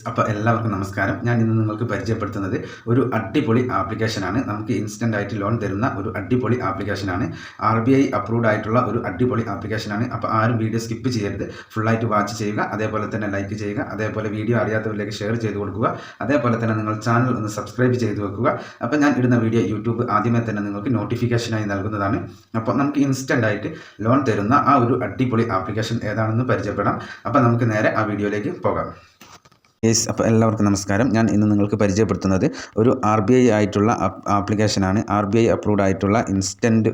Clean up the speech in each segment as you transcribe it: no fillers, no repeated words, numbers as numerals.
അപ്പോൾ എല്ലാവർക്കും നമസ്കാരം. ഞാൻ ഇന്ന് നിങ്ങൾക്ക് പരിചയപ്പെടുത്തുന്നത് ഒരു അടിപൊളി ആപ്ലിക്കേഷനാണ്. നമുക്ക് ഇൻസ്റ്റൻ്റ് ആയിട്ട് ലോൺ തരുന്ന ഒരു അടിപൊളി ആപ്ലിക്കേഷനാണ്. RBI അപ്രൂവ്ഡ് ആയിട്ടുള്ള ഒരു അടിപൊളി ആപ്ലിക്കേഷനാണ്. അപ്പോൾ ആരും വീഡിയോ സ്കിപ്പ് ചെയ്യരുത്, ഫുള്ളായിട്ട് വാച്ച് ചെയ്യുക, അതേപോലെ തന്നെ ലൈക്ക് ചെയ്യുക, അതേപോലെ വീഡിയോ അറിയാത്തവരിലേക്ക് ഷെയർ ചെയ്ത് കൊടുക്കുക, അതേപോലെ തന്നെ നിങ്ങൾ ചാനൽ ഒന്ന് സബ്സ്ക്രൈബ് ചെയ്ത് വെക്കുക. അപ്പോൾ ഞാൻ ഇടുന്ന വീഡിയോ യൂട്യൂബ് ആദ്യമേ തന്നെ നിങ്ങൾക്ക് നോട്ടിഫിക്കേഷനായി നൽകുന്നതാണ്. അപ്പോൾ നമുക്ക് ഇൻസ്റ്റൻ്റ് ആയിട്ട് ലോൺ തരുന്ന ആ ഒരു അടിപൊളി ആപ്ലിക്കേഷൻ ഏതാണെന്ന് പരിചയപ്പെടാം. അപ്പോൾ നമുക്ക് നേരെ ആ വീഡിയോയിലേക്ക് പോകാം. അപ്പോൾ എല്ലാവർക്കും നമസ്കാരം. ഞാൻ ഇന്ന് നിങ്ങൾക്ക് പരിചയപ്പെടുത്തുന്നത് ഒരു RBI ആയിട്ടുള്ള ആപ്ലിക്കേഷനാണ്. RBI അപ്രൂവ്ഡ് ആയിട്ടുള്ള ഇൻസ്റ്റൻറ്റ്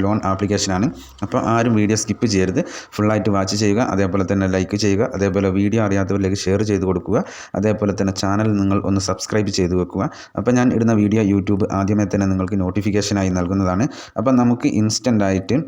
ലോൺ ആപ്ലിക്കേഷനാണ്. അപ്പോൾ ആരും വീഡിയോ സ്കിപ്പ് ചെയ്യരുത്, ഫുള്ളായിട്ട് വാച്ച് ചെയ്യുക, അതേപോലെ തന്നെ ലൈക്ക് ചെയ്യുക, അതേപോലെ വീഡിയോ അറിയാത്തവരിലേക്ക് ഷെയർ ചെയ്ത് കൊടുക്കുക, അതേപോലെ തന്നെ ചാനൽ നിങ്ങൾ ഒന്ന് സബ്സ്ക്രൈബ് ചെയ്ത് വെക്കുക. അപ്പോൾ ഞാൻ ഇടുന്ന വീഡിയോ യൂട്യൂബ് ആദ്യമേ തന്നെ നിങ്ങൾക്ക് നോട്ടിഫിക്കേഷനായി നൽകുന്നതാണ്. അപ്പോൾ നമുക്ക് ഇൻസ്റ്റൻ്റ് ആയിട്ട്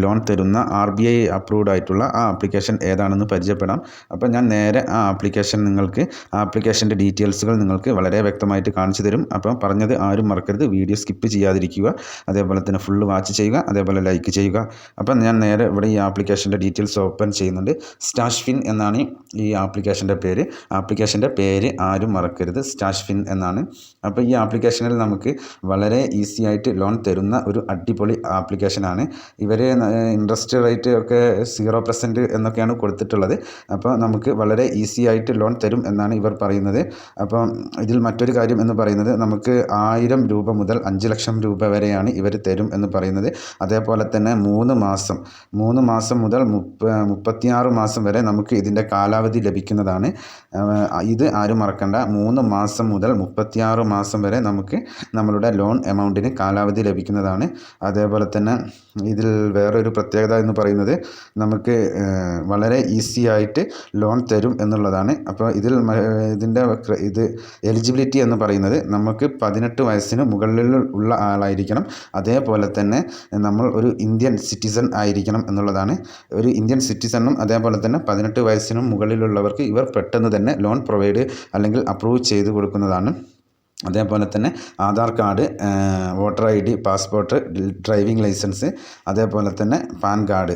ലോൺ തരുന്ന RBI അപ്രൂവ്ഡ് ആയിട്ടുള്ള ആ ആപ്ലിക്കേഷൻ ഏതാണെന്ന് പരിചയപ്പെടാം. അപ്പോൾ ഞാൻ നേരെ ആ ആപ്ലിക്കേഷൻ നിങ്ങൾക്ക് ആപ്ലിക്കേഷൻ്റെ ഡീറ്റെയിൽസുകൾ നിങ്ങൾക്ക് വളരെ വ്യക്തമായിട്ട് കാണിച്ചു തരും. അപ്പം പറഞ്ഞത് ആരും മറക്കരുത്, വീഡിയോ സ്കിപ്പ് ചെയ്യാതിരിക്കുക, അതേപോലെ തന്നെ ഫുള്ള് വാച്ച് ചെയ്യുക, അതേപോലെ ലൈക്ക് ചെയ്യുക. അപ്പം ഞാൻ നേരെ ഇവിടെ ഈ ആപ്ലിക്കേഷൻ്റെ ഡീറ്റെയിൽസ് ഓപ്പൺ ചെയ്യുന്നുണ്ട്. സ്റ്റാഷ്ഫിൻ എന്നാണ് ഈ ആപ്ലിക്കേഷൻ്റെ പേര് ആരും മറക്കരുത്, സ്റ്റാഷ്ഫിൻ എന്നാണ്. അപ്പോൾ ഈ ആപ്ലിക്കേഷനിൽ നമുക്ക് വളരെ ഈസി ആയിട്ട് ലോൺ തരുന്ന ഒരു അടിപൊളി ആപ്ലിക്കേഷനാണ്. ഇവർ ഇൻട്രസ്റ്റ് റേറ്റ് ഒക്കെ 0% എന്നൊക്കെയാണ് കൊടുത്തിട്ടുള്ളത്. അപ്പോൾ നമുക്ക് വളരെ ഈസി ആയിട്ട് ലോൺ തരും എന്നാണ് ഇവർ പറയുന്നത്. അപ്പം ഇതിൽ മറ്റൊരു കാര്യം എന്ന് പറയുന്നത് നമുക്ക് 1000 രൂപ മുതൽ 5 ലക്ഷം രൂപ വരെയാണ് ഇവർ തരും എന്ന് പറയുന്നത്. അതേപോലെ തന്നെ 3 മാസം മുതൽ 36 മാസം വരെ നമുക്ക് ഇതിൻ്റെ കാലാവധി ലഭിക്കുന്നതാണ്. ഇത് ആരും മറക്കണ്ട, 3 മാസം മുതൽ 36 മാസം വരെ നമുക്ക് നമ്മളുടെ ലോൺ എമൗണ്ടിന് കാലാവധി ലഭിക്കുന്നതാണ്. അതേപോലെ തന്നെ ഇതിൽ വേറൊരു പ്രത്യേകത എന്ന് പറയുന്നത് നമുക്ക് വളരെ ഈസി ആയിട്ട് ലോൺ തരും എന്നുള്ളതാണ്. അപ്പോൾ ഇതിൻ്റെ എലിജിബിലിറ്റി എന്ന് പറയുന്നത് നമുക്ക് 18 വയസ്സിന് മുകളിൽ ഉള്ള ആളായിരിക്കണം, അതേപോലെ തന്നെ നമ്മൾ ഒരു ഇന്ത്യൻ സിറ്റിസൺ ആയിരിക്കണം എന്നുള്ളതാണ്. ഒരു ഇന്ത്യൻ സിറ്റിസണും അതേപോലെ തന്നെ 18 വയസ്സിനും മുകളിലുള്ളവർക്ക് ഇവർ പെട്ടെന്ന് തന്നെ ലോൺ പ്രൊവൈഡ് അല്ലെങ്കിൽ അപ്രൂവ് ചെയ്ത് കൊടുക്കുന്നതാണ്. അതേപോലെ തന്നെ Aadhaar card, voter ID, passport, driving licence, അതേപോലെ തന്നെ പാൻ കാർഡ്,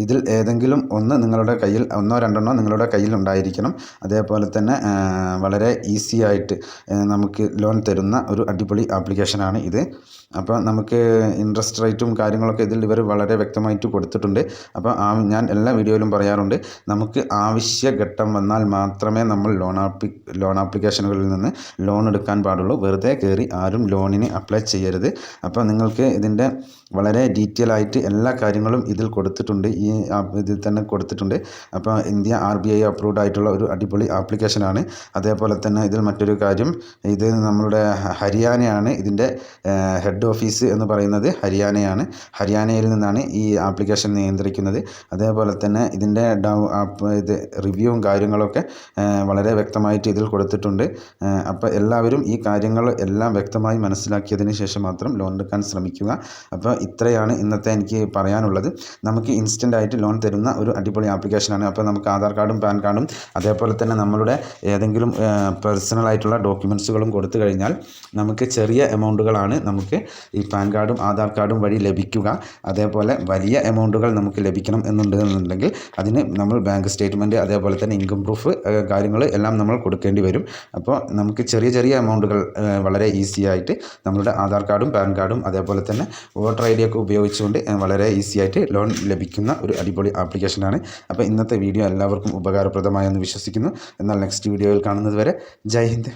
ഇതിൽ ഏതെങ്കിലും ഒന്ന് നിങ്ങളുടെ കയ്യിൽ, 1-2 നിങ്ങളുടെ കയ്യിൽ ഉണ്ടായിരിക്കണം. അതേപോലെ തന്നെ വളരെ ഈസി ആയിട്ട് നമുക്ക് ലോൺ തരുന്ന ഒരു അടിപൊളി ആപ്ലിക്കേഷനാണ് ഇത്. അപ്പോൾ നമുക്ക് ഇൻട്രസ്റ്റ് റേറ്റും കാര്യങ്ങളൊക്കെ ഇതിൽ ഇവർ വളരെ വ്യക്തമായിട്ട് കൊടുത്തിട്ടുണ്ട്. അപ്പോൾ ഞാൻ എല്ലാ വീഡിയോയിലും പറയാറുണ്ട്, നമുക്ക് ആവശ്യഘട്ടം വന്നാൽ മാത്രമേ നമ്മൾ ലോൺ ആപ്ലിക്കേഷനുകളിൽ നിന്ന് ലോൺ എടുക്കാൻ പാടുള്ളൂ. വെറുതെ കയറി ആരും ലോണിന് അപ്ലൈ ചെയ്യരുത്. അപ്പോൾ നിങ്ങൾക്ക് ഇതിൻ്റെ വളരെ ഡീറ്റെയിൽ ആയിട്ട് എല്ലാ കാര്യങ്ങളും ഇതിൽ കൊടുത്തിട്ടുണ്ട്, ഇതിൽ തന്നെ കൊടുത്തിട്ടുണ്ട്. അപ്പോൾ ഇന്ത്യ RBI അപ്രൂവ്ഡ് ആയിട്ടുള്ള ഒരു അടിപൊളി ആപ്ലിക്കേഷനാണ്. അതേപോലെ തന്നെ ഇതിൽ മറ്റൊരു കാര്യം, ഇത് നമ്മളുടെ ഹരിയാനയാണ് ഇതിൻ്റെ ഹെഡ് ഓഫീസ് എന്ന് പറയുന്നത് ഹരിയാനയാണ്. ഹരിയാനയിൽ നിന്നാണ് ഈ ആപ്ലിക്കേഷൻ നിയന്ത്രിക്കുന്നത്. അതേപോലെ തന്നെ ഇതിൻ്റെ റിവ്യൂവും കാര്യങ്ങളൊക്കെ വളരെ വ്യക്തമായിട്ട് ഇതിൽ കൊടുത്തിട്ടുണ്ട്. അപ്പോൾ എല്ലാവരും ഈ കാര്യങ്ങൾ എല്ലാം വ്യക്തമായി മനസ്സിലാക്കിയതിന് ശേഷം മാത്രം ലോൺ എടുക്കാൻ ശ്രമിക്കുക. അപ്പോൾ ഇത്രയാണ് ഇന്നത്തെ എനിക്ക് പറയാനുള്ളത്. നമുക്ക് ഇൻസ്റ്റൻ്റ് ആയിട്ട് ലോൺ തരുന്ന ഒരു അടിപൊളി ആപ്ലിക്കേഷനാണ്. അപ്പോൾ നമുക്ക് ആധാർ കാർഡും പാൻ കാർഡും അതേപോലെ തന്നെ നമ്മളുടെ ഏതെങ്കിലും പേഴ്സണൽ ആയിട്ടുള്ള ഡോക്യുമെൻറ്റ്സുകളും കൊടുത്തു കഴിഞ്ഞാൽ നമുക്ക് ചെറിയ എമൗണ്ടുകളാണ് നമുക്ക് ഈ പാൻ കാർഡും ആധാർ കാർഡും വഴി ലഭിക്കുക. അതേപോലെ വലിയ എമൗണ്ടുകൾ നമുക്ക് ലഭിക്കണം എന്നുണ്ടെങ്കിൽ അതിന് നമ്മൾ ബാങ്ക് സ്റ്റേറ്റ്മെൻറ്റ്, അതേപോലെ തന്നെ ഇൻകം പ്രൂഫ് കാര്യങ്ങൾ എല്ലാം നമ്മൾ കൊടുക്കേണ്ടി വരും. അപ്പോൾ നമുക്ക് ചെറിയ എമൗണ്ടുകൾ വളരെ ഈസി ആയിട്ട് നമ്മളുടെ ആധാർ കാർഡും പാൻ കാർഡും അതേപോലെ തന്നെ വോട്ടർ ID ഒക്കെ ഉപയോഗിച്ചുകൊണ്ട് വളരെ ഈസി ആയിട്ട് ലോൺ ലഭിക്കുന്ന ഒരു അടിപൊളി ആപ്ലിക്കേഷനാണ്. അപ്പോൾ ഇന്നത്തെ വീഡിയോ എല്ലാവർക്കും ഉപകാരപ്രദമായെന്ന് വിശ്വസിക്കുന്നു. എന്നാൽ നെക്സ്റ്റ് വീഡിയോയിൽ കാണുന്നത് വരെ ജയ് ഹിന്ദ്.